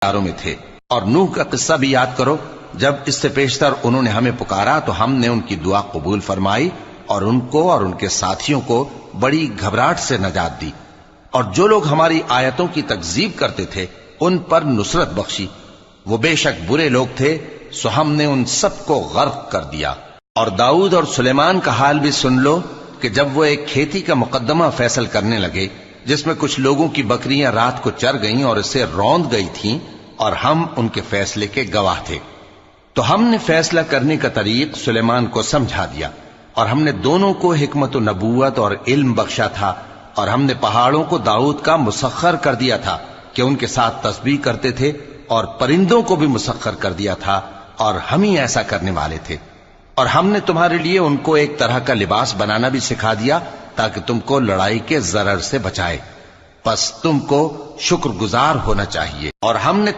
داروں میں تھے۔ اور نوح کا قصہ بھی یاد کرو، جب اس سے پیشتر انہوں نے ہمیں پکارا تو ہم نے ان کی دعا قبول فرمائی اور ان کو اور ان کے ساتھیوں کو بڑی گھبراہٹ سے نجات دی، اور جو لوگ ہماری آیتوں کی تکذیب کرتے تھے ان پر نصرت بخشی۔ وہ بے شک برے لوگ تھے، سو ہم نے ان سب کو غرق کر دیا۔ اور داؤد اور سلیمان کا حال بھی سن لو کہ جب وہ ایک کھیتی کا مقدمہ فیصل کرنے لگے جس میں کچھ لوگوں کی بکریاں رات کو چر گئیں اور اسے روند گئی تھیں، اور ہم ان کے فیصلے کے گواہ تھے، تو ہم نے فیصلہ کرنے کا طریق سلیمان کو سمجھا دیا، اور ہم نے دونوں کو حکمت و نبوت اور علم بخشا تھا، اور ہم نے پہاڑوں کو داؤد کا مسخر کر دیا تھا کہ ان کے ساتھ تسبیح کرتے تھے، اور پرندوں کو بھی مسخر کر دیا تھا، اور ہم ہی ایسا کرنے والے تھے۔ اور ہم نے تمہارے لیے ان کو ایک طرح کا لباس بنانا بھی سکھا دیا تاکہ تم کو لڑائی کے ضرر سے بچائے، پس تم کو شکر گزار ہونا چاہیے۔ اور ہم نے